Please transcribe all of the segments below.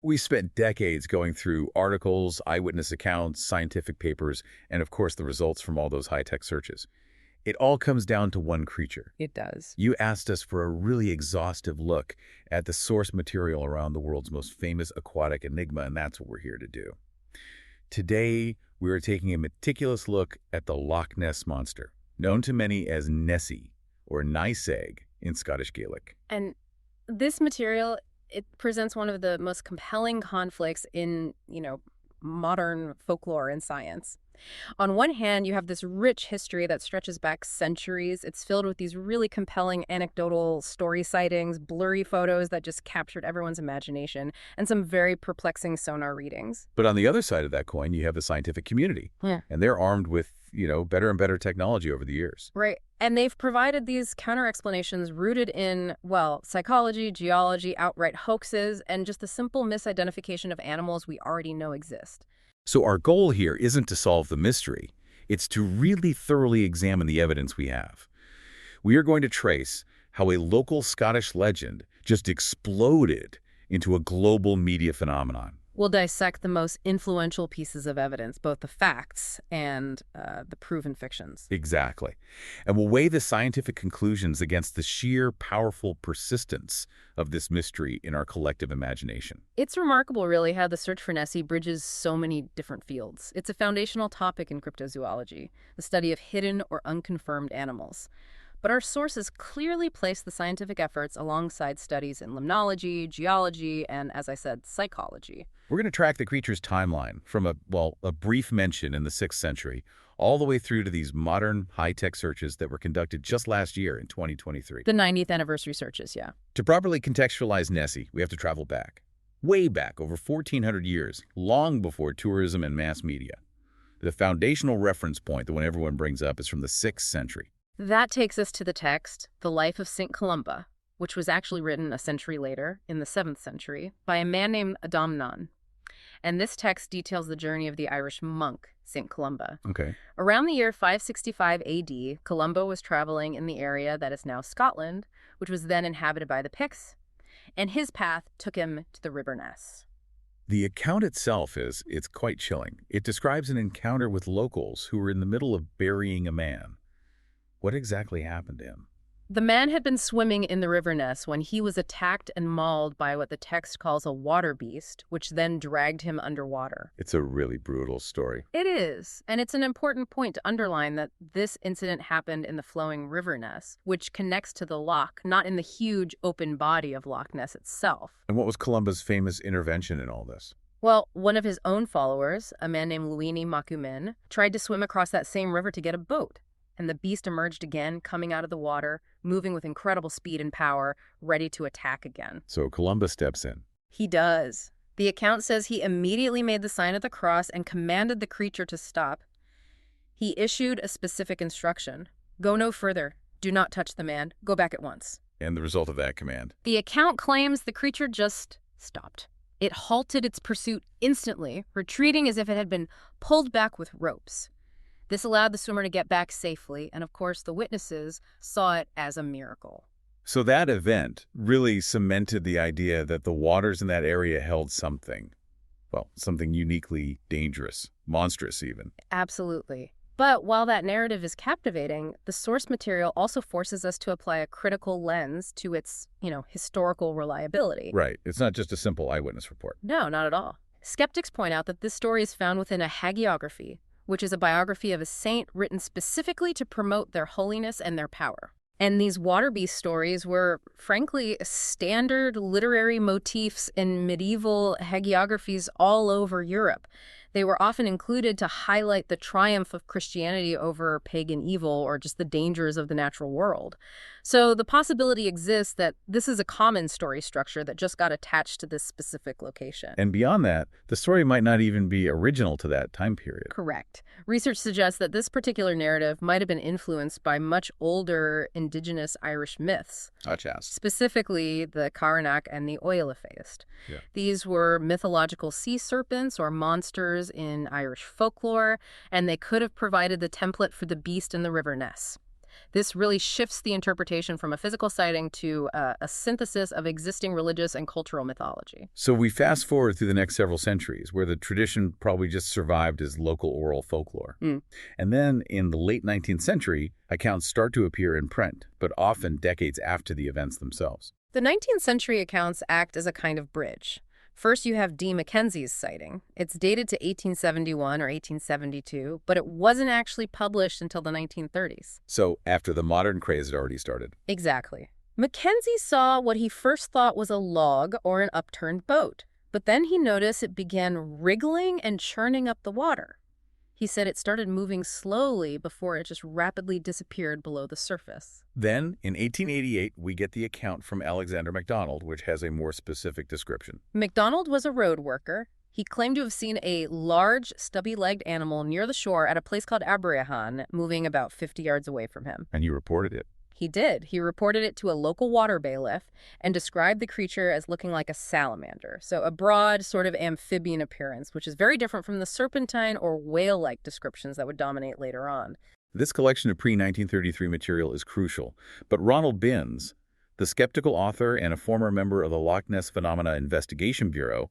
We spent decades going through articles, eyewitness accounts, scientific papers, and of course the results from all those high-tech searches. It all comes down to one creature. It does. You asked us for a really exhaustive look at the source material around the world's most famous aquatic enigma, and that's what we're here to do. Today, we are taking a meticulous look at the Loch Ness Monster, known to many as Nessie, or Nice Egg in Scottish Gaelic. And this material, it presents one of the most compelling conflicts in, modern folklore and science. On one hand, you have this rich history that stretches back centuries. It's filled with these really compelling anecdotal story sightings, blurry photos that just captured everyone's imagination, and some very perplexing sonar readings. But on the other side of that coin, you have the scientific community. Yeah. And they're armed with, better and better technology over the years. Right. And they've provided these counter-explanations rooted in, psychology, geology, outright hoaxes, and just the simple misidentification of animals we already know exist. So our goal here isn't to solve the mystery. It's to really thoroughly examine the evidence we have. We are going to trace how a local Scottish legend just exploded into a global media phenomenon. We'll dissect the most influential pieces of evidence, both the facts and the proven fictions. Exactly. And we'll weigh the scientific conclusions against the sheer powerful persistence of this mystery in our collective imagination. It's remarkable, really, how the search for Nessie bridges so many different fields. It's a foundational topic in cryptozoology, the study of hidden or unconfirmed animals. But our sources clearly place the scientific efforts alongside studies in limnology, geology, and, as I said, psychology. We're going to track the creature's timeline from a brief mention in the 6th century all the way through to these modern high-tech searches that were conducted just last year in 2023. The 90th anniversary searches, yeah. To properly contextualize Nessie, we have to travel back, way back, over 1,400 years, long before tourism and mass media. The foundational reference point, the one everyone brings up, is from the 6th century. That takes us to the text, The Life of St. Columba, which was actually written a century later, in the 7th century, by a man named Adamnan. And this text details the journey of the Irish monk, St. Columba. Okay. Around the year 565 AD, Columba was traveling in the area that is now Scotland, which was then inhabited by the Picts, and his path took him to the River Ness. The account itself it's quite chilling. It describes an encounter with locals who were in the middle of burying a man. What exactly happened to him? The man had been swimming in the River Ness when he was attacked and mauled by what the text calls a water beast, which then dragged him underwater. It's a really brutal story. It is, and it's an important point to underline that this incident happened in the flowing River Ness, which connects to the loch, not in the huge open body of Loch Ness itself. And what was Columba's famous intervention in all this? Well, one of his own followers, a man named Luini Macumin, tried to swim across that same river to get a boat. And the beast emerged again, coming out of the water, moving with incredible speed and power, ready to attack again. So Columba steps in. He does. The account says he immediately made the sign of the cross and commanded the creature to stop. He issued a specific instruction. Go no further. Do not touch the man. Go back at once. And the result of that command? The account claims the creature just stopped. It halted its pursuit instantly, retreating as if it had been pulled back with ropes. This allowed the swimmer to get back safely, and of course the witnesses saw it as a miracle. So that event really cemented the idea that the waters in that area held something uniquely dangerous, monstrous even. Absolutely. But while that narrative is captivating, the source material also forces us to apply a critical lens to its, historical reliability. Right. It's not just a simple eyewitness report. No, not at all. Skeptics point out that this story is found within a hagiography, which is a biography of a saint written specifically to promote their holiness and their power. And these water beast stories were, frankly, standard literary motifs in medieval hagiographies all over Europe. They were often included to highlight the triumph of Christianity over pagan evil or just the dangers of the natural world. So the possibility exists that this is a common story structure that just got attached to this specific location. And beyond that, the story might not even be original to that time period. Correct. Research suggests that this particular narrative might have been influenced by much older indigenous Irish myths. Such as? Specifically, the Carnac and the Oilafeist. Yeah. These were mythological sea serpents or monsters in Irish folklore, and they could have provided the template for the beast in the River Ness. This really shifts the interpretation from a physical sighting to a synthesis of existing religious and cultural mythology. So we fast forward through the next several centuries, where the tradition probably just survived as local oral folklore. Mm. And then in the late 19th century, accounts start to appear in print, but often decades after the events themselves. The 19th century accounts act as a kind of bridge. First, you have D. Mackenzie's sighting. It's dated to 1871 or 1872, but it wasn't actually published until the 1930s. So after the modern craze had already started. Exactly. Mackenzie saw what he first thought was a log or an upturned boat, but then he noticed it began wriggling and churning up the water. He said it started moving slowly before it just rapidly disappeared below the surface. Then, in 1888, we get the account from Alexander MacDonald, which has a more specific description. MacDonald was a road worker. He claimed to have seen a large, stubby-legged animal near the shore at a place called Abriahan, moving about 50 yards away from him. And you reported it. He did. He reported it to a local water bailiff and described the creature as looking like a salamander, so a broad, sort of amphibian appearance, which is very different from the serpentine or whale-like descriptions that would dominate later on. This collection of pre-1933 material is crucial, but Ronald Binns, the skeptical author and a former member of the Loch Ness Phenomena Investigation Bureau,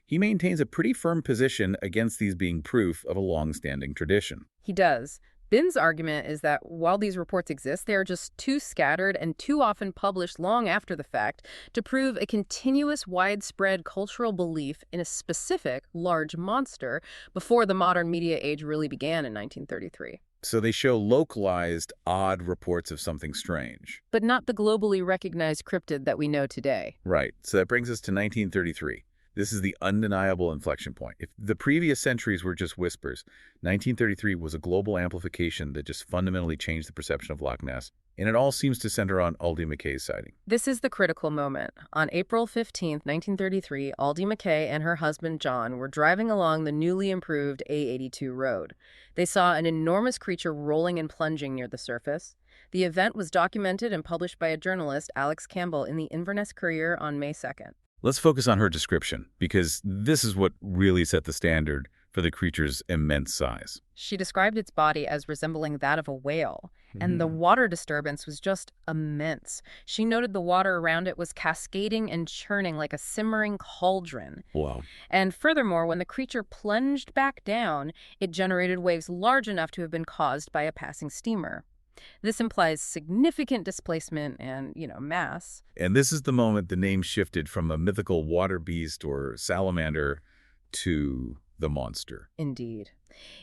he maintains a pretty firm position against these being proof of a long-standing tradition. He does. Binns' argument is that while these reports exist, they are just too scattered and too often published long after the fact to prove a continuous, widespread cultural belief in a specific, large monster before the modern media age really began in 1933. So they show localized, odd reports of something strange. But not the globally recognized cryptid that we know today. Right. So that brings us to 1933. This is the undeniable inflection point. If the previous centuries were just whispers, 1933 was a global amplification that just fundamentally changed the perception of Loch Ness, and it all seems to center on Aldie Mackay's sighting. This is the critical moment. On April 15, 1933, Aldie Mackay and her husband John were driving along the newly improved A82 road. They saw an enormous creature rolling and plunging near the surface. The event was documented and published by a journalist, Alex Campbell, in the Inverness Courier on May 2nd. Let's focus on her description, because this is what really set the standard for the creature's immense size. She described its body as resembling that of a whale, and the water disturbance was just immense. She noted the water around it was cascading and churning like a simmering cauldron. Wow. And furthermore, when the creature plunged back down, it generated waves large enough to have been caused by a passing steamer. This implies significant displacement and, mass. And this is the moment the name shifted from a mythical water beast or salamander to the monster. Indeed.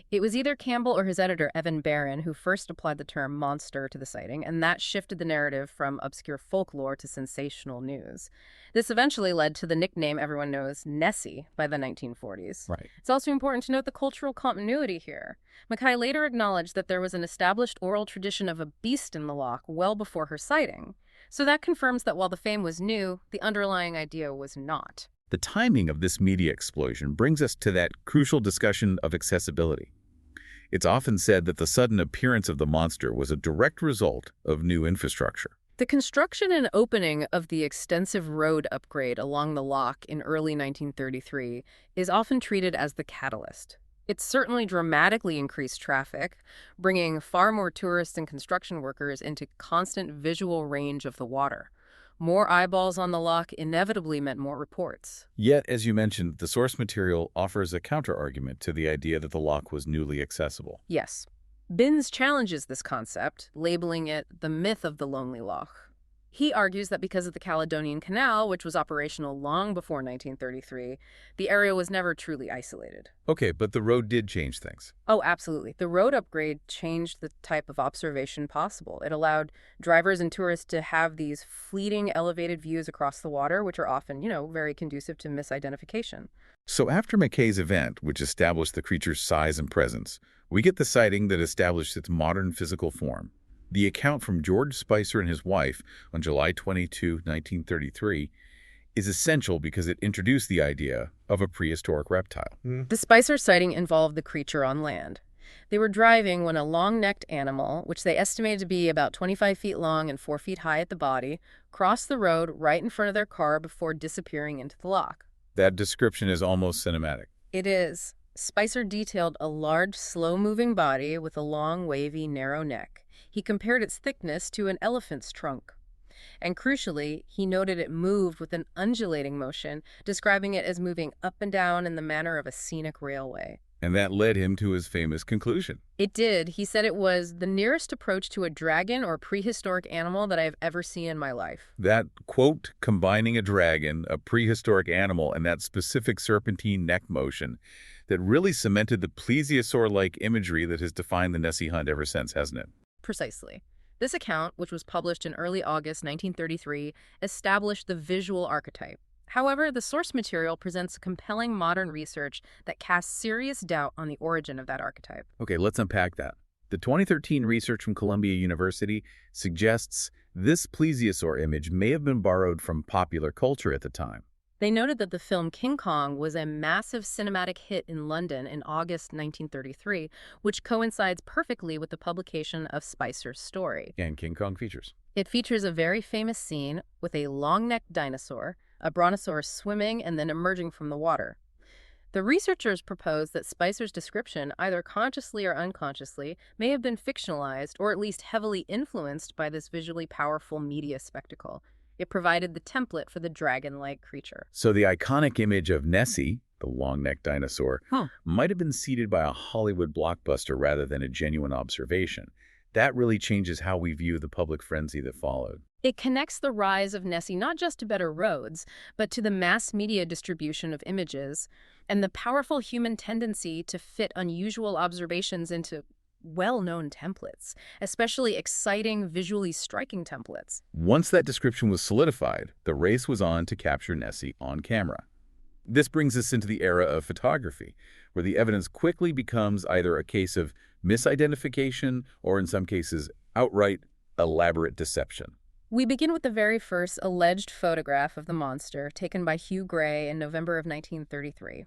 It was either Campbell or his editor, Evan Barron, who first applied the term monster to the sighting, and that shifted the narrative from obscure folklore to sensational news. This eventually led to the nickname everyone knows, Nessie, by the 1940s. Right. It's also important to note the cultural continuity here. Mackay later acknowledged that there was an established oral tradition of a beast in the loch well before her sighting. So that confirms that while the fame was new, the underlying idea was not. The timing of this media explosion brings us to that crucial discussion of accessibility. It's often said that the sudden appearance of the monster was a direct result of new infrastructure. The construction and opening of the extensive road upgrade along the loch in early 1933 is often treated as the catalyst. It certainly dramatically increased traffic, bringing far more tourists and construction workers into constant visual range of the water. More eyeballs on the loch inevitably meant more reports. Yet, as you mentioned, the source material offers a counter-argument to the idea that the loch was newly accessible. Yes. Binns challenges this concept, labeling it the myth of the Lonely Loch. He argues that because of the Caledonian Canal, which was operational long before 1933, the area was never truly isolated. Okay, but the road did change things. Oh, absolutely. The road upgrade changed the type of observation possible. It allowed drivers and tourists to have these fleeting elevated views across the water, which are often, very conducive to misidentification. So after Mackay's event, which established the creature's size and presence, we get the sighting that established its modern physical form. The account from George Spicer and his wife on July 22, 1933, is essential because it introduced the idea of a prehistoric reptile. The Spicer sighting involved the creature on land. They were driving when a long-necked animal, which they estimated to be about 25 feet long and 4 feet high at the body, crossed the road right in front of their car before disappearing into the loch. That description is almost cinematic. It is. Spicer detailed a large, slow-moving body with a long, wavy, narrow neck. He compared its thickness to an elephant's trunk. And crucially, he noted it moved with an undulating motion, describing it as moving up and down in the manner of a scenic railway. And that led him to his famous conclusion. It did. He said it was the nearest approach to a dragon or prehistoric animal that I have ever seen in my life. That, quote, combining a dragon, a prehistoric animal, and that specific serpentine neck motion that really cemented the plesiosaur-like imagery that has defined the Nessie hunt ever since, hasn't it? Precisely. This account, which was published in early August 1933, established the visual archetype. However, the source material presents compelling modern research that casts serious doubt on the origin of that archetype. Okay, let's unpack that. The 2013 research from Columbia University suggests this plesiosaur image may have been borrowed from popular culture at the time. They noted that the film King Kong was a massive cinematic hit in London in August 1933, which coincides perfectly with the publication of Spicer's story. And King Kong features. It features a very famous scene with a long-necked dinosaur, a brontosaurus swimming and then emerging from the water. The researchers proposed that Spicer's description, either consciously or unconsciously, may have been fictionalized or at least heavily influenced by this visually powerful media spectacle. It provided the template for the dragon-like creature. So the iconic image of Nessie, the long-necked dinosaur, might have been seeded by a Hollywood blockbuster rather than a genuine observation. That really changes how we view the public frenzy that followed. It connects the rise of Nessie not just to better roads, but to the mass media distribution of images and the powerful human tendency to fit unusual observations into well-known templates, especially exciting, visually striking templates. Once that description was solidified, the race was on to capture Nessie on camera. This brings us into the era of photography, where the evidence quickly becomes either a case of misidentification or, in some cases, outright elaborate deception. We begin with the very first alleged photograph of the monster, taken by Hugh Gray in November of 1933.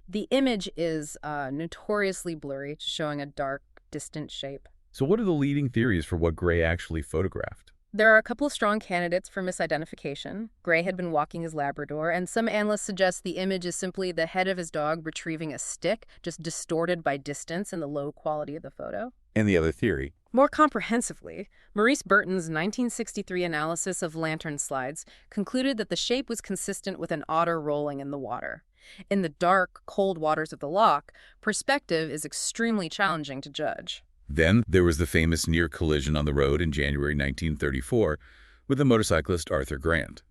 The image is notoriously blurry, showing a dark, distant shape. So what are the leading theories for what Gray actually photographed? There are a couple of strong candidates for misidentification. Gray had been walking his Labrador, and some analysts suggest the image is simply the head of his dog retrieving a stick, just distorted by distance and the low quality of the photo. And the other theory? More comprehensively, Maurice Burton's 1963 analysis of lantern slides concluded that the shape was consistent with an otter rolling in the water. In the dark, cold waters of the loch, perspective is extremely challenging to judge. Then there was the famous near collision on the road in January 1934 with the motorcyclist Arthur Grant.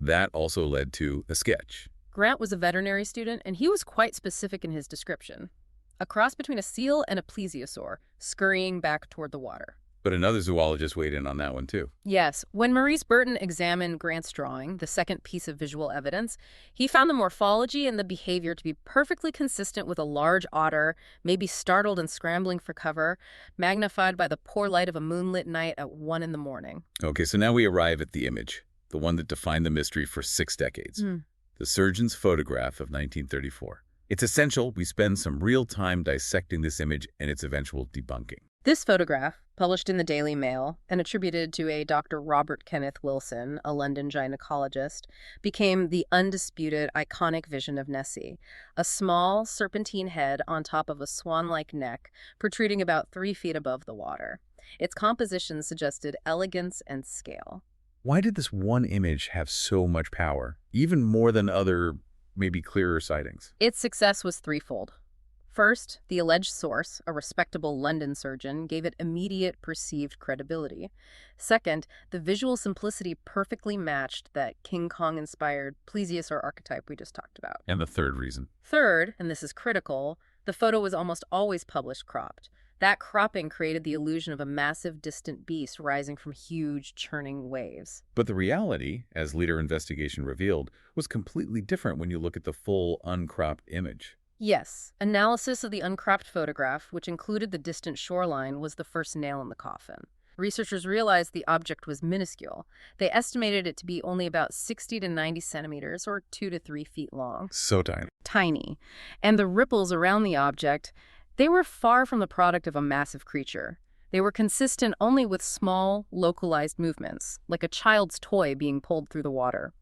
That also led to a sketch. Grant was a veterinary student, and he was quite specific in his description. A cross between a seal and a plesiosaur, scurrying back toward the water. But another zoologist weighed in on that one, too. Yes. When Maurice Burton examined Grant's drawing, the second piece of visual evidence, he found the morphology and the behavior to be perfectly consistent with a large otter, maybe startled and scrambling for cover, magnified by the poor light of a moonlit night at 1 in the morning. Okay, so now we arrive at the image, the one that defined the mystery for 6 decades. The surgeon's photograph of 1934. It's essential we spend some real time dissecting this image and its eventual debunking. This photograph, published in the Daily Mail and attributed to a Dr. Robert Kenneth Wilson, a London gynecologist, became the undisputed iconic vision of Nessie, a small serpentine head on top of a swan-like neck protruding about 3 feet above the water. Its composition suggested elegance and scale. Why did this one image have so much power, even more than other, maybe clearer sightings? Its success was threefold. First, the alleged source, a respectable London surgeon, gave it immediate perceived credibility. Second, the visual simplicity perfectly matched that King Kong-inspired plesiosaur archetype we just talked about. And the third reason? Third, and this is critical, the photo was almost always published cropped. That cropping created the illusion of a massive distant beast rising from huge churning waves. But the reality, as later investigation revealed, was completely different when you look at the full, uncropped image. Yes, analysis of the uncropped photograph, which included the distant shoreline, was the first nail in the coffin. Researchers realized the object was minuscule. They estimated it to be only about 60 to 90 centimeters, or 2 to 3 feet long. So tiny. Tiny. And the ripples around the object, they were far from the product of a massive creature. They were consistent only with small, localized movements, like a child's toy being pulled through the water.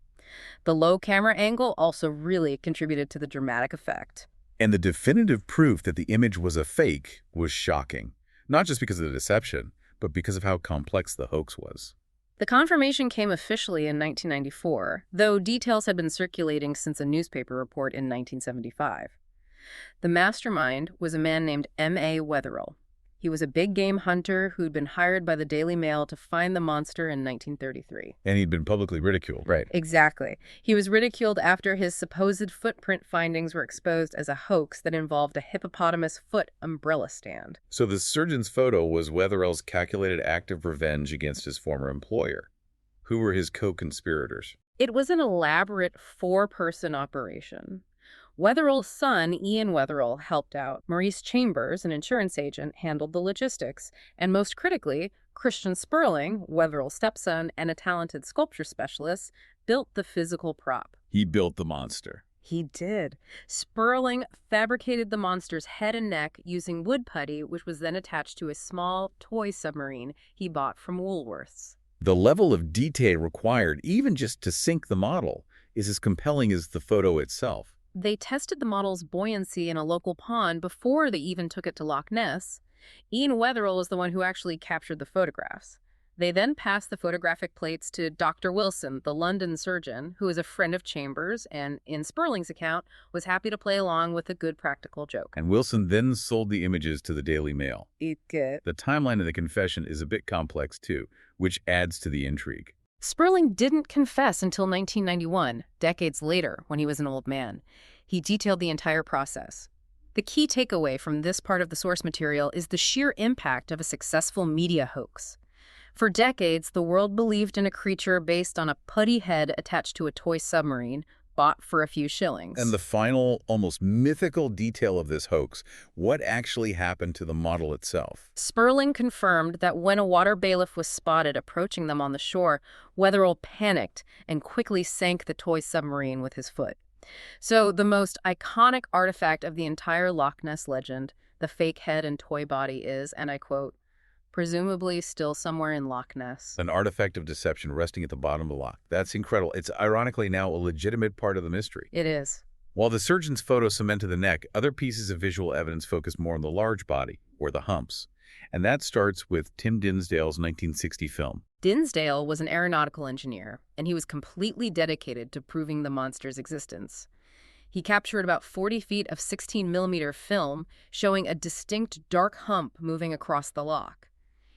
The low camera angle also really contributed to the dramatic effect. And the definitive proof that the image was a fake was shocking, not just because of the deception, but because of how complex the hoax was. The confirmation came officially in 1994, though details had been circulating since a newspaper report in 1975. The mastermind was a man named M.A. Wetherell. He was a big game hunter who'd been hired by the Daily Mail to find the monster in 1933. And he'd been publicly ridiculed. Right. Exactly. He was ridiculed after his supposed footprint findings were exposed as a hoax that involved a hippopotamus foot umbrella stand. So the surgeon's photo was Wetherell's calculated act of revenge against his former employer. Who were his co-conspirators? It was an elaborate four-person operation. Wetherell's son, Ian Wetherell, helped out. Maurice Chambers, an insurance agent, handled the logistics. And most critically, Christian Sperling, Wetherell's stepson and a talented sculpture specialist, built the physical prop. He built the monster. He did. Sperling fabricated the monster's head and neck using wood putty, which was then attached to a small toy submarine he bought from Woolworths. The level of detail required, even just to sink the model, is as compelling as the photo itself. They tested the model's buoyancy in a local pond before they even took it to Loch Ness. Ian Wetherell was the one who actually captured the photographs. They then passed the photographic plates to Dr. Wilson, the London surgeon, who was a friend of Chambers and, in Sperling's account, was happy to play along with a good practical joke. And Wilson then sold the images to the Daily Mail. The timeline of the confession is a bit complex, too, which adds to the intrigue. Sperling didn't confess until 1991, decades later, when he was an old man. He detailed the entire process. The key takeaway from this part of the source material is the sheer impact of a successful media hoax. For decades, the world believed in a creature based on a putty head attached to a toy submarine, bought for a few shillings. And the final, almost mythical detail of this hoax, what actually happened to the model itself? Sperling confirmed that when a water bailiff was spotted approaching them on the shore, Wetherell panicked and quickly sank the toy submarine with his foot. So the most iconic artifact of the entire Loch Ness legend, the fake head and toy body is, and I quote, presumably still somewhere in Loch Ness. An artifact of deception resting at the bottom of the loch. That's incredible. It's ironically now a legitimate part of the mystery. It is. While the surgeon's photo cemented the neck, other pieces of visual evidence focus more on the large body, or the humps. And that starts with Tim Dinsdale's 1960 film. Dinsdale was an aeronautical engineer, and he was completely dedicated to proving the monster's existence. He captured about 40 feet of 16mm film, showing a distinct dark hump moving across the loch.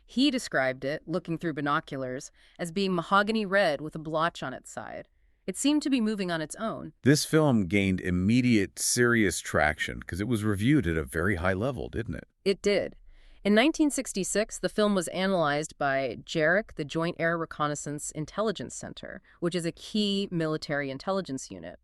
He described it, looking through binoculars, as being mahogany red with a blotch on its side. It seemed to be moving on its own. This film gained immediate, serious traction because it was reviewed at a very high level, didn't it? It did. In 1966, the film was analyzed by JARIC, the Joint Air Reconnaissance Intelligence Center, which is a key military intelligence unit.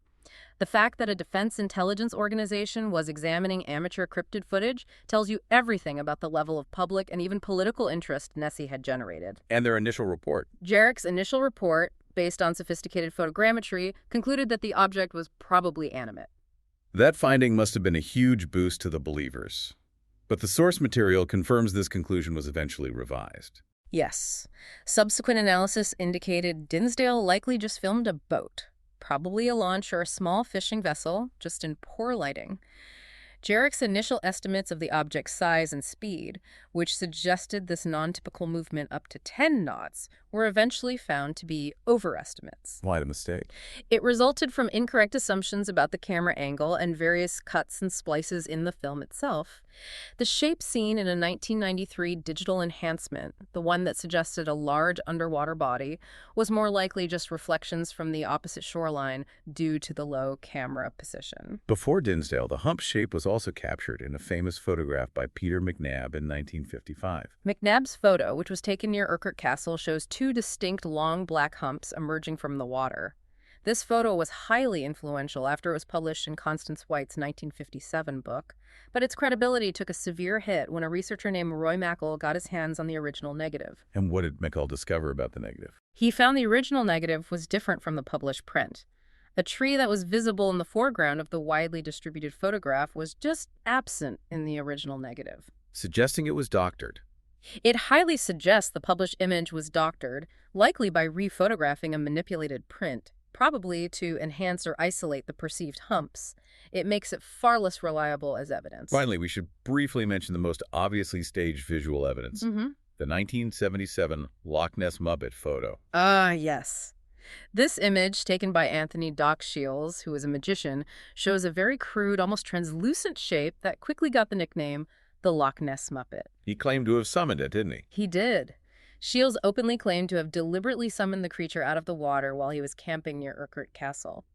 The fact that a defense intelligence organization was examining amateur cryptid footage tells you everything about the level of public and even political interest Nessie had generated. And their initial report. JARIC's initial report, based on sophisticated photogrammetry, concluded that the object was probably animate. That finding must have been a huge boost to the believers. But the source material confirms this conclusion was eventually revised. Yes. Subsequent analysis indicated Dinsdale likely just filmed a boat. Probably a launch or a small fishing vessel, just in poor lighting. JARIC's initial estimates of the object's size and speed, which suggested this non-typical movement up to 10 knots, were eventually found to be overestimates. Why the mistake? It resulted from incorrect assumptions about the camera angle and various cuts and splices in the film itself. The shape seen in a 1993 digital enhancement, the one that suggested a large underwater body, was more likely just reflections from the opposite shoreline due to the low camera position. Before Dinsdale, the hump shape was also captured in a famous photograph by Peter McNab in 1955. McNab's photo, which was taken near Urquhart Castle, shows two distinct long black humps emerging from the water. This photo was highly influential after it was published in Constance White's 1957 book, but its credibility took a severe hit when a researcher named Roy Mackall got his hands on the original negative. And what did Mackall discover about the negative? He found the original negative was different from the published print. A tree that was visible in the foreground of the widely distributed photograph was just absent in the original negative, suggesting it was doctored. It highly suggests the published image was doctored, likely by rephotographing a manipulated print, probably to enhance or isolate the perceived humps. It makes it far less reliable as evidence. Finally, we should briefly mention the most obviously staged visual evidence. The 1977 Loch Ness Muppet photo. Ah, yes. This image, taken by Anthony Doc Shields, who is a magician, shows a very crude, almost translucent shape that quickly got the nickname the Loch Ness Muppet. He claimed to have summoned it, didn't he? He did. Shields openly claimed to have deliberately summoned the creature out of the water while he was camping near Urquhart Castle.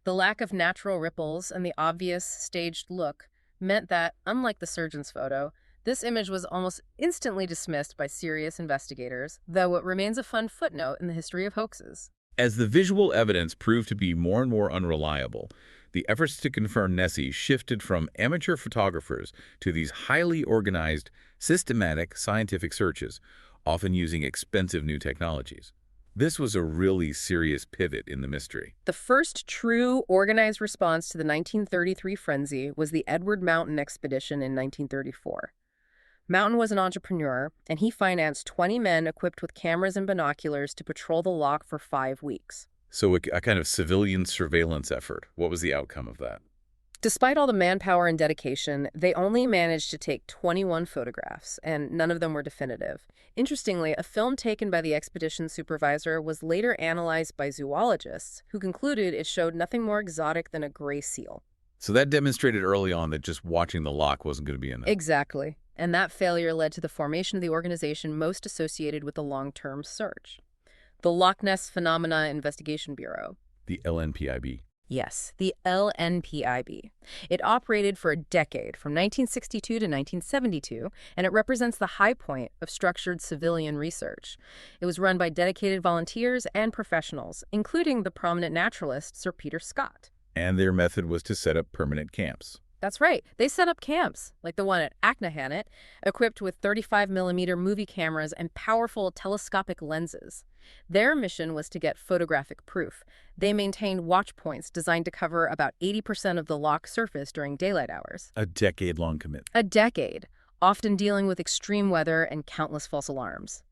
The lack of natural ripples and the obvious staged look meant that, unlike the surgeon's photo, this image was almost instantly dismissed by serious investigators, though it remains a fun footnote in the history of hoaxes. As the visual evidence proved to be more and more unreliable, the efforts to confirm Nessie shifted from amateur photographers to these highly organized, systematic scientific searches, often using expensive new technologies. This was a really serious pivot in the mystery. The first true organized response to the 1933 frenzy was the Edward Mountain expedition in 1934. Mountain was an entrepreneur, and he financed 20 men equipped with cameras and binoculars to patrol the loch for 5 weeks. So a kind of civilian surveillance effort. What was the outcome of that? Despite all the manpower and dedication, they only managed to take 21 photographs, and none of them were definitive. Interestingly, a film taken by the expedition supervisor was later analyzed by zoologists, who concluded it showed nothing more exotic than a gray seal. So that demonstrated early on that just watching the loch wasn't going to be enough. Exactly. And that failure led to the formation of the organization most associated with the long-term search, the Loch Ness Phenomena Investigation Bureau. The LNPIB. Yes, the LNPIB. It operated for a decade, from 1962 to 1972, and it represents the high point of structured civilian research. It was run by dedicated volunteers and professionals, including the prominent naturalist Sir Peter Scott. And their method was to set up permanent camps. That's right. They set up camps, like the one at Achnahannet, equipped with 35mm movie cameras and powerful telescopic lenses. Their mission was to get photographic proof. They maintained watch points designed to cover about 80% of the loch surface during daylight hours. A decade-long commitment. A decade, often dealing with extreme weather and countless false alarms.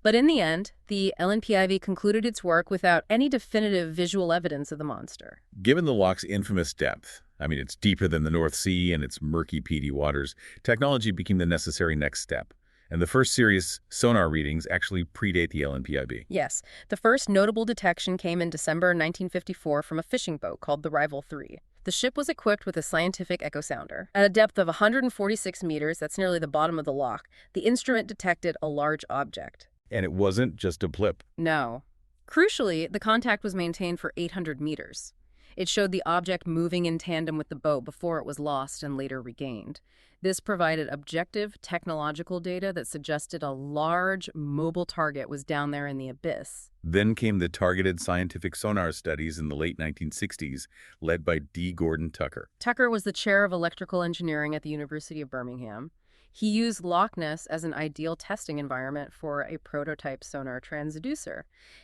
But in the end, the LNPIB concluded its work without any definitive visual evidence of the monster. Given the loch's infamous depth, it's deeper than the North Sea and its murky, peaty waters, technology became the necessary next step. And the first serious sonar readings actually predate the LNPIB. Yes, the first notable detection came in December 1954 from a fishing boat called the Rival 3. The ship was equipped with a scientific echo sounder. At a depth of 146 meters, that's nearly the bottom of the loch, the instrument detected a large object. And it wasn't just a blip. No. Crucially, the contact was maintained for 800 meters. It showed the object moving in tandem with the boat before it was lost and later regained. This provided objective technological data that suggested a large, mobile target was down there in the abyss. Then came the targeted scientific sonar studies in the late 1960s, led by D. Gordon Tucker. Tucker was the chair of electrical engineering at the University of Birmingham. He used Loch Ness as an ideal testing environment for a prototype sonar transducer.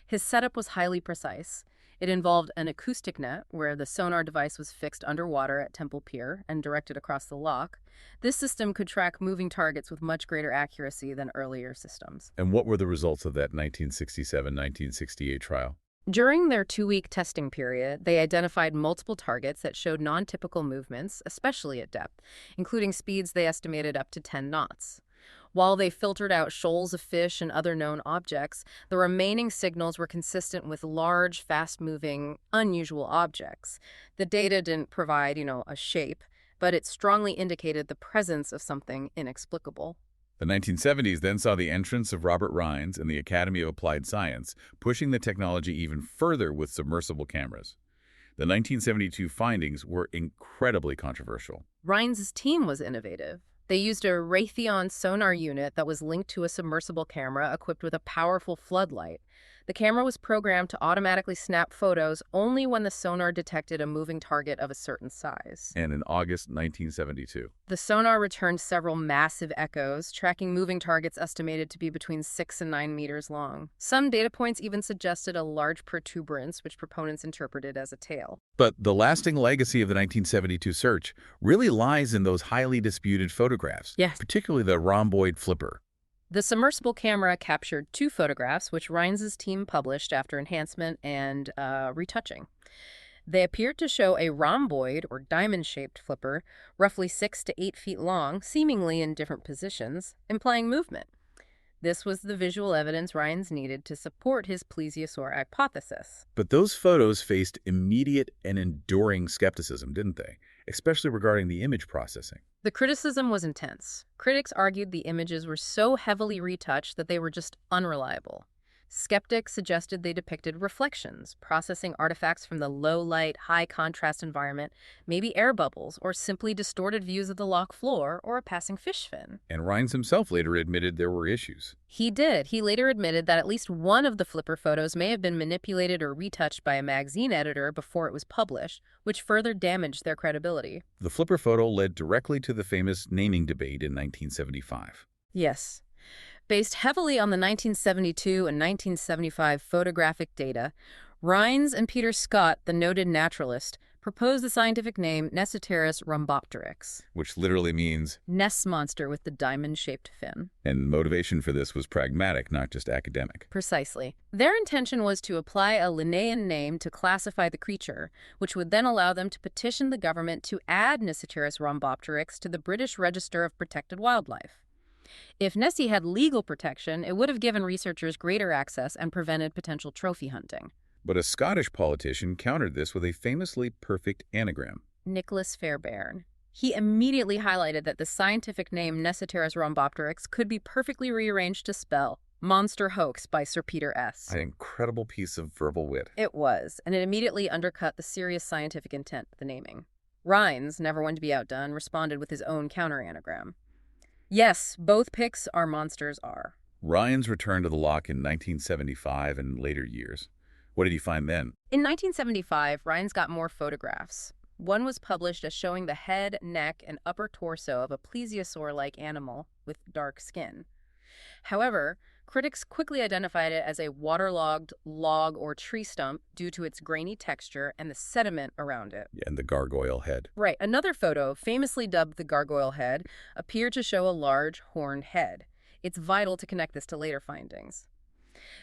His setup was highly precise. It involved an acoustic net, where the sonar device was fixed underwater at Temple Pier and directed across the loch. This system could track moving targets with much greater accuracy than earlier systems. And what were the results of that 1967-1968 trial? During their 2-week testing period, they identified multiple targets that showed non-typical movements, especially at depth, including speeds they estimated up to 10 knots. While they filtered out shoals of fish and other known objects, the remaining signals were consistent with large, fast-moving, unusual objects. The data didn't provide, a shape, but it strongly indicated the presence of something inexplicable. The 1970s then saw the entrance of Robert Rines and the Academy of Applied Science, pushing the technology even further with submersible cameras. The 1972 findings were incredibly controversial. Rines' team was innovative. They used a Raytheon sonar unit that was linked to a submersible camera equipped with a powerful floodlight. The camera was programmed to automatically snap photos only when the sonar detected a moving target of a certain size. And in August 1972, the sonar returned several massive echoes, tracking moving targets estimated to be between 6 and 9 meters long. Some data points even suggested a large protuberance, which proponents interpreted as a tail. But the lasting legacy of the 1972 search really lies in those highly disputed photographs, yes, particularly the rhomboid flipper. The submersible camera captured 2 photographs, which Rines' team published after enhancement and retouching. They appeared to show a rhomboid, or diamond-shaped flipper, roughly 6 to 8 feet long, seemingly in different positions, implying movement. This was the visual evidence Rhines needed to support his plesiosaur hypothesis. But those photos faced immediate and enduring skepticism, didn't they? Especially regarding the image processing. The criticism was intense. Critics argued the images were so heavily retouched that they were just unreliable. Skeptics suggested they depicted reflections, processing artifacts from the low-light, high-contrast environment, maybe air bubbles, or simply distorted views of the loch floor or a passing fish fin. And Rhines himself later admitted there were issues. He did. He later admitted that at least one of the flipper photos may have been manipulated or retouched by a magazine editor before it was published, which further damaged their credibility. The flipper photo led directly to the famous naming debate in 1975. Yes. Based heavily on the 1972 and 1975 photographic data, Rhines and Peter Scott, the noted naturalist, proposed the scientific name Nessie rhombopteryx, Which literally means, Ness Monster with the diamond-shaped fin. and the motivation for this was pragmatic, not just academic. Precisely. Their intention was to apply a Linnaean name to classify the creature, which would then allow them to petition the government to add Nessie rhombopteryx to the British Register of Protected Wildlife. If Nessie had legal protection, it would have given researchers greater access and prevented potential trophy hunting. But a Scottish politician countered this with a famously perfect anagram. Nicholas Fairbairn. He immediately highlighted that the scientific name Nessie rhombopteryx could be perfectly rearranged to spell Monster Hoax by Sir Peter S. An incredible piece of verbal wit. It was, and it immediately undercut the serious scientific intent of the naming. Rhines, never one to be outdone, responded with his own counter-anagram. Yes, both pics are monsters are. Rhines returned to the loch in 1975 and later years. What did he find then? In 1975, Rhines got more photographs. One was published as showing the head, neck, and upper torso of a plesiosaur-like animal with dark skin. However, critics quickly identified it as a waterlogged log or tree stump due to its grainy texture and the sediment around it. And the gargoyle head. Right. Another photo, famously dubbed the gargoyle head, appeared to show a large horned head. It's vital to connect this to later findings.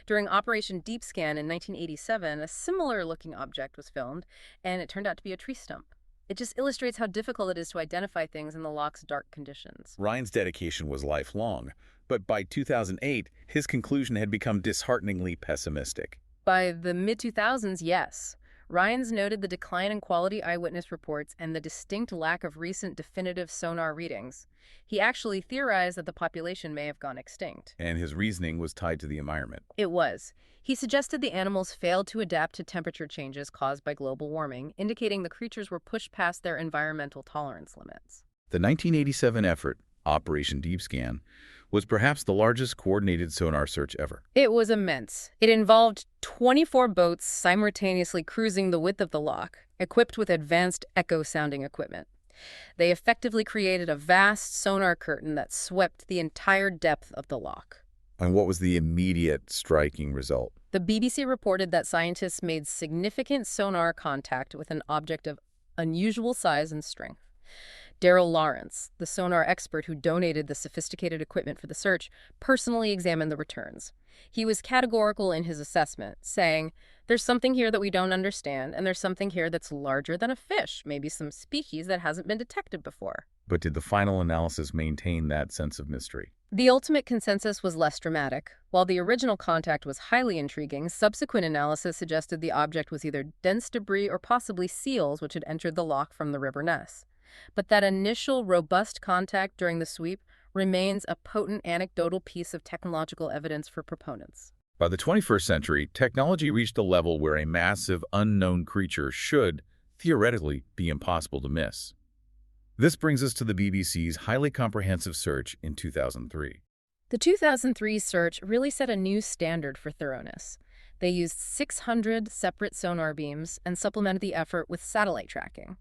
During Operation Deep Scan in 1987, a similar-looking object was filmed, and it turned out to be a tree stump. It just illustrates how difficult it is to identify things in the loch's dark conditions. Rhines' dedication was lifelong, but by 2008, his conclusion had become dishearteningly pessimistic. By the mid-2000s, yes. Rhines noted the decline in quality eyewitness reports and the distinct lack of recent definitive sonar readings. He actually theorized that the population may have gone extinct. And his reasoning was tied to the environment. It was. He suggested the animals failed to adapt to temperature changes caused by global warming, indicating the creatures were pushed past their environmental tolerance limits. The 1987 effort, Operation Deep Scan, was perhaps the largest coordinated sonar search ever. It was immense. It involved 24 boats simultaneously cruising the width of the loch, equipped with advanced echo-sounding equipment. They effectively created a vast sonar curtain that swept the entire depth of the loch. And what was the immediate striking result? The BBC reported that scientists made significant sonar contact with an object of unusual size and strength. Daryl Lawrence, the sonar expert who donated the sophisticated equipment for the search, personally examined the returns. He was categorical in his assessment, saying, "There's something here that we don't understand, and there's something here that's larger than a fish, maybe some species that hasn't been detected before." But did the final analysis maintain that sense of mystery? The ultimate consensus was less dramatic. While the original contact was highly intriguing, subsequent analysis suggested the object was either dense debris or possibly seals which had entered the loch from the River Ness. But that initial robust contact during the sweep remains a potent anecdotal piece of technological evidence for proponents. By the 21st century, technology reached a level where a massive, unknown creature should, theoretically, be impossible to miss. This brings us to the BBC's highly comprehensive search in 2003. The 2003 search really set a new standard for thoroughness. They used 600 separate sonar beams and supplemented the effort with satellite tracking.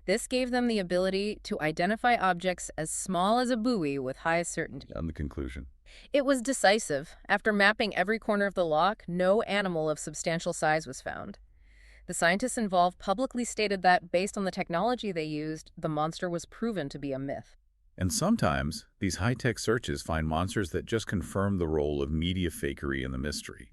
This gave them the ability to identify objects as small as a buoy with high certainty. And the conclusion? It was decisive. After mapping every corner of the loch, no animal of substantial size was found. The scientists involved publicly stated that, based on the technology they used, the monster was proven to be a myth. And sometimes, these high-tech searches find monsters that just confirm the role of media fakery in the mystery.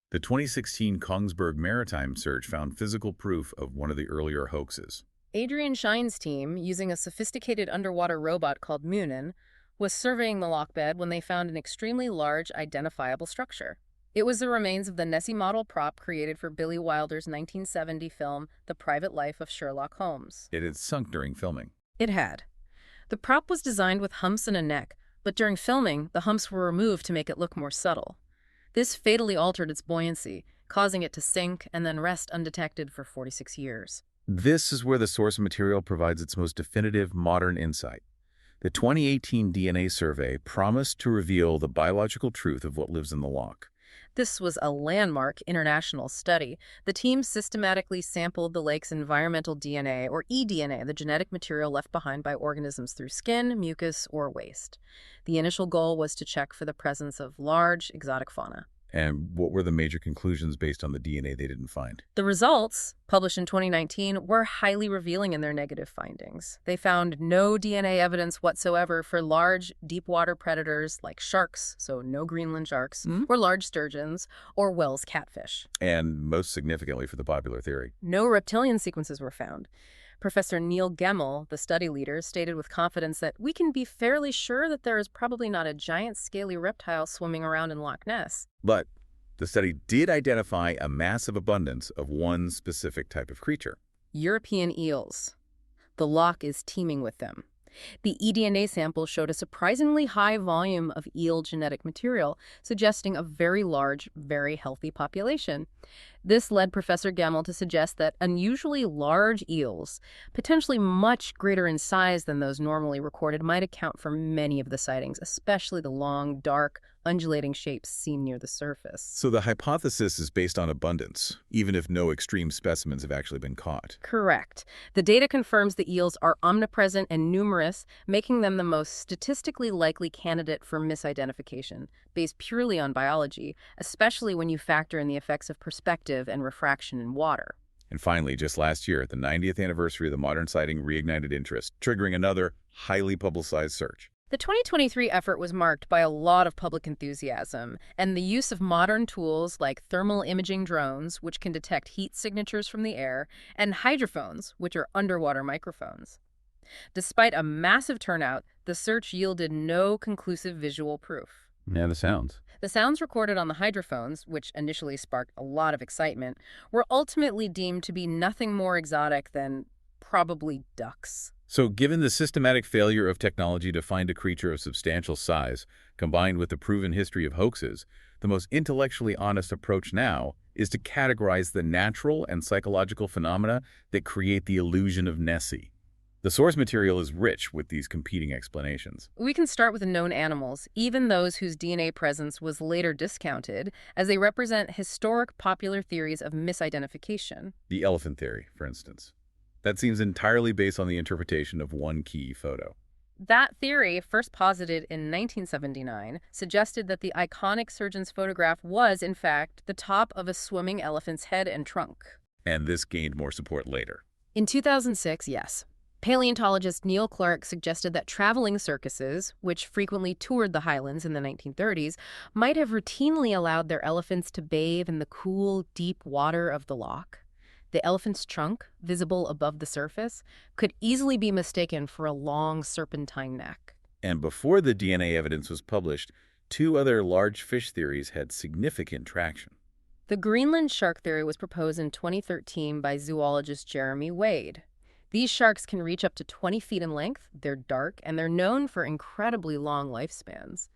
The 2016 Kongsberg Maritime search found physical proof of one of the earlier hoaxes. Adrian Shine's team, using a sophisticated underwater robot called Munin, was surveying the loch bed when they found an extremely large, identifiable structure. It was the remains of the Nessie model prop created for Billy Wilder's 1970 film, The Private Life of Sherlock Holmes. It had sunk during filming. It had. The prop was designed with humps and a neck, but during filming, the humps were removed to make it look more subtle. This fatally altered its buoyancy, causing it to sink and then rest undetected for 46 years. This is where the source material provides its most definitive modern insight. The 2018 DNA survey promised to reveal the biological truth of what lives in the loch. This was a landmark international study. The team systematically sampled the lake's environmental DNA, or eDNA, the genetic material left behind by organisms through skin, mucus, or waste. The initial goal was to check for the presence of large, exotic fauna. And what were the major conclusions based on the DNA they didn't find? The results, published in 2019, were highly revealing in their negative findings. They found no DNA evidence whatsoever for large, deep-water predators like sharks, so no Greenland sharks, or large sturgeons, or Wells catfish. And most significantly for the popular theory, No reptilian sequences were found. Professor Neil Gemmell, the study leader, stated with confidence that we can be fairly sure that there is probably not a giant scaly reptile swimming around in Loch Ness. But the study did identify a massive abundance of one specific type of creature. European eels. The loch is teeming with them. The eDNA sample showed a surprisingly high volume of eel genetic material, suggesting a very large, very healthy population. This led Professor Gemmell to suggest that unusually large eels, potentially much greater in size than those normally recorded, might account for many of the sightings, especially the long, dark, undulating shapes seen near the surface. So the hypothesis is based on abundance, even if no extreme specimens have actually been caught. Correct. The data confirms the eels are omnipresent and numerous, making them the most statistically likely candidate for misidentification, based purely on biology, especially when you factor in the effects of perspective and refraction in water. And finally, just last year, the 90th anniversary of the modern sighting reignited interest, triggering another highly publicized search. The 2023 effort was marked by a lot of public enthusiasm and the use of modern tools like thermal imaging drones, which can detect heat signatures from the air, and hydrophones, which are underwater microphones. Despite a massive turnout, the search yielded no conclusive visual proof. Yeah, the sounds. The sounds recorded on the hydrophones, which initially sparked a lot of excitement, were ultimately deemed to be nothing more exotic than probably ducks. So given the systematic failure of technology to find a creature of substantial size, combined with the proven history of hoaxes, the most intellectually honest approach now is to categorize the natural and psychological phenomena that create the illusion of Nessie. The source material is rich with these competing explanations. We can start with the known animals, even those whose DNA presence was later discounted, as they represent historic popular theories of misidentification. The elephant theory, for instance. That seems entirely based on the interpretation of one key photo. That theory, first posited in 1979, suggested that the iconic surgeon's photograph was, in fact, the top of a swimming elephant's head and trunk. And this gained more support later. In 2006, yes. Paleontologist Neil Clark suggested that traveling circuses, which frequently toured the highlands in the 1930s, might have routinely allowed their elephants to bathe in the cool, deep water of the loch. The elephant's trunk, visible above the surface, could easily be mistaken for a long serpentine neck. And before the DNA evidence was published, two other large fish theories had significant traction. The Greenland shark theory was proposed in 2013 by zoologist Jeremy Wade. These sharks can reach up to 20 feet in length, they're dark, and they're known for incredibly long lifespans.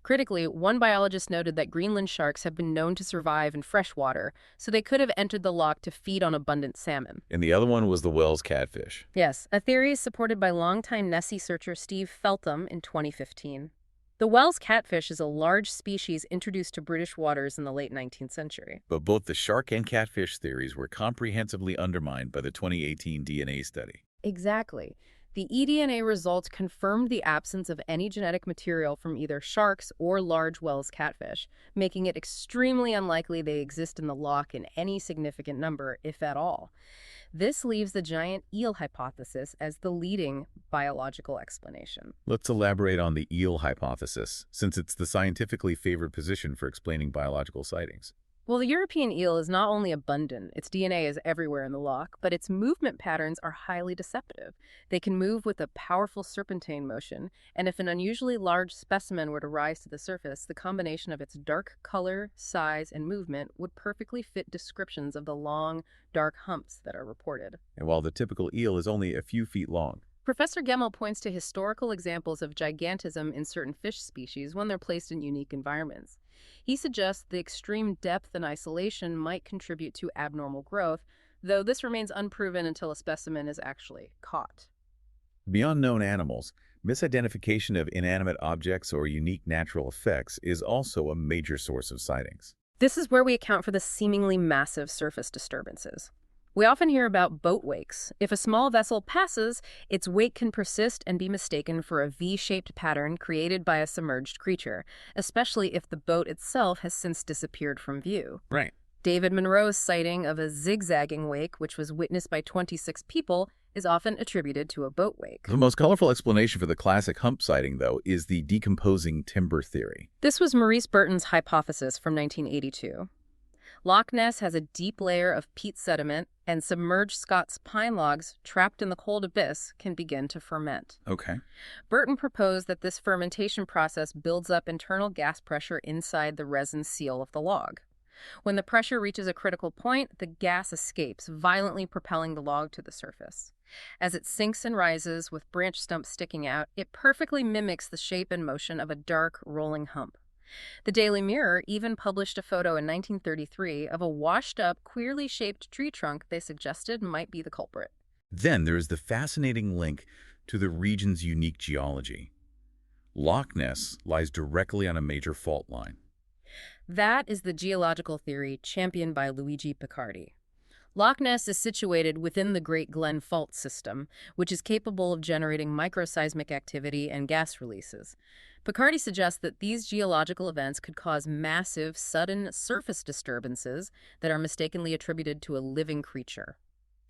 Critically, one biologist noted that Greenland sharks have been known to survive in fresh water, so they could have entered the loch to feed on abundant salmon. And the other one was the Wells catfish. Yes, a theory supported by longtime Nessie searcher Steve Feltham in 2015. The Wells catfish is a large species introduced to British waters in the late 19th century. But both the shark and catfish theories were comprehensively undermined by the 2018 DNA study. Exactly. The eDNA results confirmed the absence of any genetic material from either sharks or large Wells catfish, making it extremely unlikely they exist in the loch in any significant number, if at all. This leaves the giant eel hypothesis as the leading biological explanation. Let's elaborate on the eel hypothesis, since it's the scientifically favored position for explaining biological sightings. Well, the European eel is not only abundant, its DNA is everywhere in the loch, but its movement patterns are highly deceptive. They can move with a powerful serpentine motion, and if an unusually large specimen were to rise to the surface, the combination of its dark color, size, and movement would perfectly fit descriptions of the long, dark humps that are reported. And while the typical eel is only a few feet long. Professor Gemmell points to historical examples of gigantism in certain fish species when they're placed in unique environments. He suggests the extreme depth and isolation might contribute to abnormal growth, though this remains unproven until a specimen is actually caught. Beyond known animals, misidentification of inanimate objects or unique natural effects is also a major source of sightings. This is where we account for the seemingly massive surface disturbances. We often hear about boat wakes. If a small vessel passes, its wake can persist and be mistaken for a V-shaped pattern created by a submerged creature, especially if the boat itself has since disappeared from view. Right. David Monroe's sighting of a zigzagging wake, which was witnessed by 26 people, is often attributed to a boat wake. The most colorful explanation for the classic hump sighting, though, is the decomposing timber theory. This was Maurice Burton's hypothesis from 1982. Loch Ness has a deep layer of peat sediment, and submerged Scots pine logs trapped in the cold abyss can begin to ferment. Okay. Burton proposed that this fermentation process builds up internal gas pressure inside the resin seal of the log. When the pressure reaches a critical point, the gas escapes, violently propelling the log to the surface. As it sinks and rises, with branch stumps sticking out, it perfectly mimics the shape and motion of a dark, rolling hump. The Daily Mirror even published a photo in 1933 of a washed-up, queerly shaped tree trunk they suggested might be the culprit. Then there is the fascinating link to the region's unique geology. Loch Ness lies directly on a major fault line. That is the geological theory championed by Luigi Picardi. Loch Ness is situated within the Great Glen Fault system, which is capable of generating microseismic activity and gas releases. Picardi suggests that these geological events could cause massive, sudden surface disturbances that are mistakenly attributed to a living creature.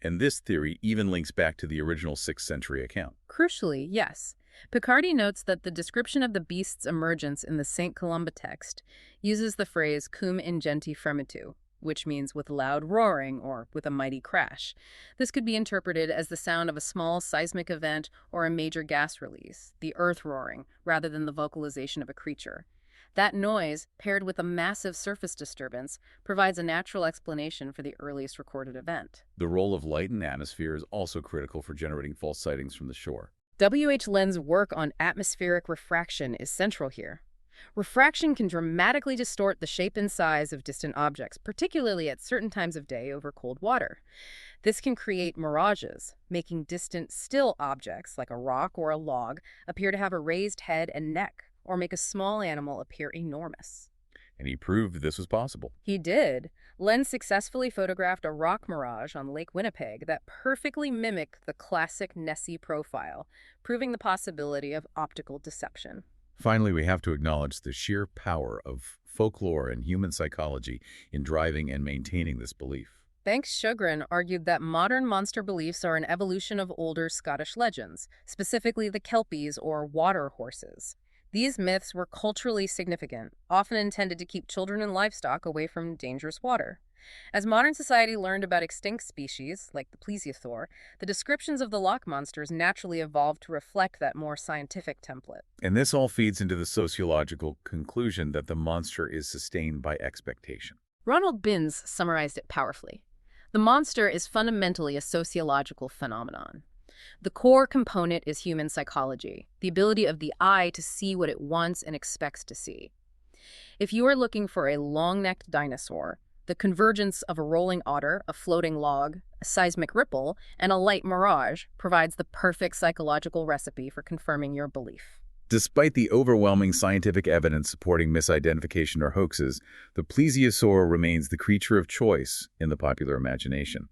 And this theory even links back to the original 6th century account. Crucially, yes. Picardi notes that the description of the beast's emergence in the St. Columba text uses the phrase cum ingenti fremitu, which means with loud roaring or with a mighty crash. This could be interpreted as the sound of a small seismic event or a major gas release, the earth roaring, rather than the vocalization of a creature. That noise, paired with a massive surface disturbance, provides a natural explanation for the earliest recorded event. The role of light and atmosphere is also critical for generating false sightings from the shore. W.H. Len's work on atmospheric refraction is central here. Refraction can dramatically distort the shape and size of distant objects, particularly at certain times of day over cold water. This can create mirages, making distant, still objects, like a rock or a log, appear to have a raised head and neck, or make a small animal appear enormous. And he proved this was possible. He did. Len successfully photographed a rock mirage on Lake Winnipeg that perfectly mimicked the classic Nessie profile, proving the possibility of optical deception. Finally, we have to acknowledge the sheer power of folklore and human psychology in driving and maintaining this belief. Banks Sjogren argued that modern monster beliefs are an evolution of older Scottish legends, specifically the Kelpies or water horses. These myths were culturally significant, often intended to keep children and livestock away from dangerous water. As modern society learned about extinct species, like the plesiosaur, the descriptions of the Loch monsters naturally evolved to reflect that more scientific template. And this all feeds into the sociological conclusion that the monster is sustained by expectation. Ronald Binns summarized it powerfully. The monster is fundamentally a sociological phenomenon. The core component is human psychology, the ability of the eye to see what it wants and expects to see. If you are looking for a long-necked dinosaur, the convergence of a rolling otter, a floating log, a seismic ripple, and a light mirage provides the perfect psychological recipe for confirming your belief. Despite the overwhelming scientific evidence supporting misidentification or hoaxes, the plesiosaur remains the creature of choice in the popular imagination.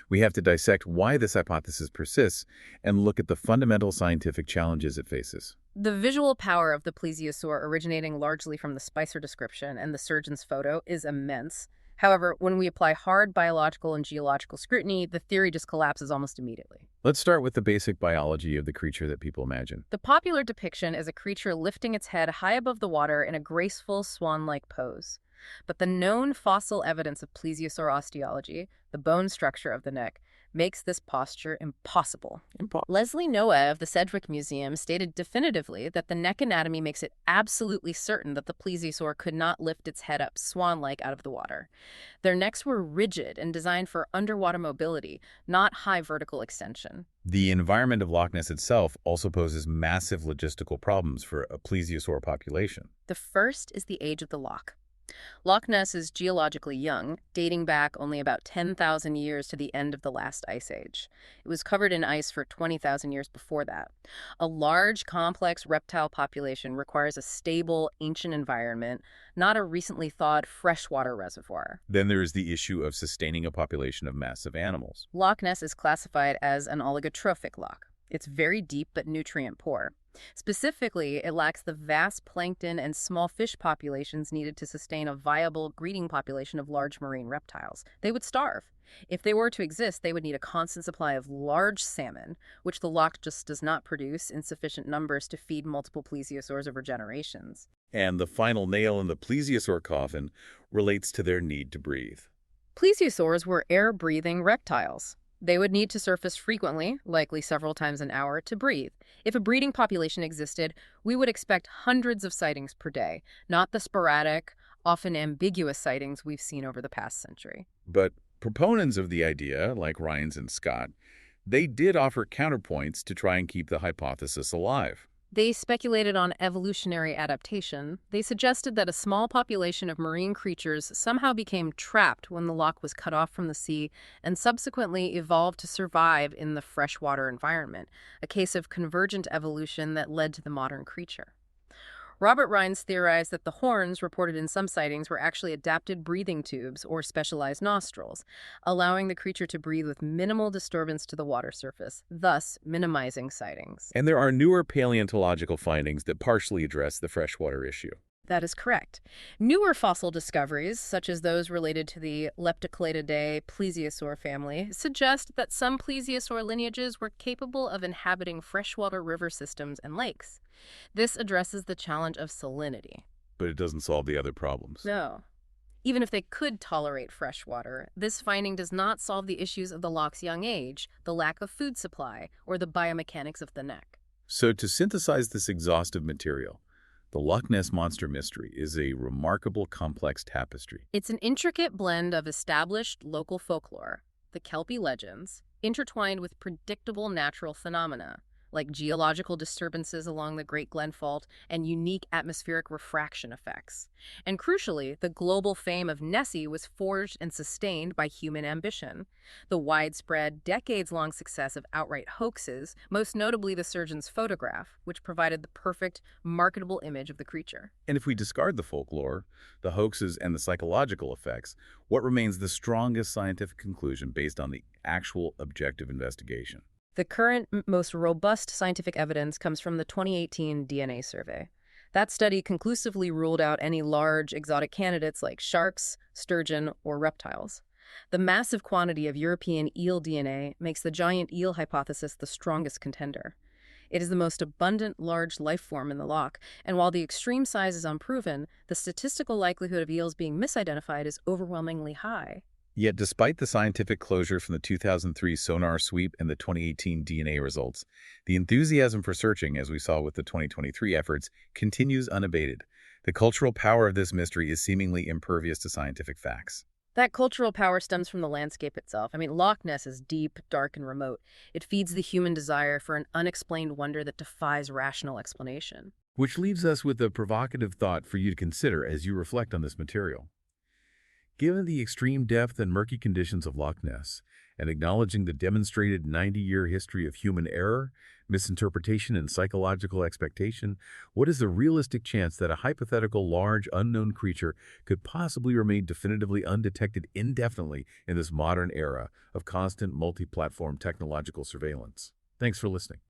We have to dissect why this hypothesis persists and look at the fundamental scientific challenges it faces. The visual power of the plesiosaur, originating largely from the Spicer description and the surgeon's photo, is immense. However, when we apply hard biological and geological scrutiny, the theory just collapses almost immediately. Let's start with the basic biology of the creature that people imagine. The popular depiction is a creature lifting its head high above the water in a graceful swan-like pose. But the known fossil evidence of plesiosaur osteology, the bone structure of the neck, makes this posture impossible. Leslie Noah of the Sedgwick Museum stated definitively that the neck anatomy makes it absolutely certain that the plesiosaur could not lift its head up swan-like out of the water. Their necks were rigid and designed for underwater mobility, not high vertical extension. The environment of Loch Ness itself also poses massive logistical problems for a plesiosaur population. The first is the age of the loch. Loch Ness is geologically young, dating back only about 10,000 years to the end of the last ice age. It was covered in ice for 20,000 years before that. A large, complex reptile population requires a stable, ancient environment, not a recently thawed freshwater reservoir. Then there is the issue of sustaining a population of massive animals. Loch Ness is classified as an oligotrophic loch. It's very deep but nutrient poor. Specifically, it lacks the vast plankton and small fish populations needed to sustain a viable breeding population of large marine reptiles. They would starve. If they were to exist, they would need a constant supply of large salmon, which the loch just does not produce in sufficient numbers to feed multiple plesiosaurs over generations. And the final nail in the plesiosaur coffin relates to their need to breathe. Plesiosaurs were air-breathing reptiles. They would need to surface frequently, likely several times an hour, to breathe. If a breeding population existed, we would expect hundreds of sightings per day, not the sporadic, often ambiguous sightings we've seen over the past century. But proponents of the idea, like Ryans and Scott, they did offer counterpoints to try and keep the hypothesis alive. They speculated on evolutionary adaptation. They suggested that a small population of marine creatures somehow became trapped when the loch was cut off from the sea and subsequently evolved to survive in the freshwater environment, a case of convergent evolution that led to the modern creature. Robert Rines theorized that the horns reported in some sightings were actually adapted breathing tubes or specialized nostrils, allowing the creature to breathe with minimal disturbance to the water surface, thus minimizing sightings. And there are newer paleontological findings that partially address the freshwater issue. That is correct. Newer fossil discoveries, such as those related to the Leptocladidae plesiosaur family, suggest that some plesiosaur lineages were capable of inhabiting freshwater river systems and lakes. This addresses the challenge of salinity. But it doesn't solve the other problems. No. Even if they could tolerate fresh water, this finding does not solve the issues of the loch's young age, the lack of food supply, or the biomechanics of the neck. So to synthesize this exhaustive material, the Loch Ness Monster mystery is a remarkable complex tapestry. It's an intricate blend of established local folklore, the Kelpie legends, intertwined with predictable natural phenomena, like geological disturbances along the Great Glen Fault and unique atmospheric refraction effects. And crucially, the global fame of Nessie was forged and sustained by human ambition. The widespread, decades-long success of outright hoaxes, most notably the surgeon's photograph, which provided the perfect, marketable image of the creature. And if we discard the folklore, the hoaxes, and the psychological effects, what remains the strongest scientific conclusion based on the actual objective investigation? The current, most robust scientific evidence comes from the 2018 DNA survey. That study conclusively ruled out any large, exotic candidates like sharks, sturgeon, or reptiles. The massive quantity of European eel DNA makes the giant eel hypothesis the strongest contender. It is the most abundant large life form in the loch, and while the extreme size is unproven, the statistical likelihood of eels being misidentified is overwhelmingly high. Yet despite the scientific closure from the 2003 sonar sweep and the 2018 DNA results, the enthusiasm for searching, as we saw with the 2023 efforts, continues unabated. The cultural power of this mystery is seemingly impervious to scientific facts. That cultural power stems from the landscape itself. Loch Ness is deep, dark, and remote. It feeds the human desire for an unexplained wonder that defies rational explanation. Which leaves us with a provocative thought for you to consider as you reflect on this material. Given the extreme depth and murky conditions of Loch Ness, and acknowledging the demonstrated 90-year history of human error, misinterpretation, and psychological expectation, what is the realistic chance that a hypothetical large, unknown creature could possibly remain definitively undetected indefinitely in this modern era of constant multi-platform technological surveillance? Thanks for listening.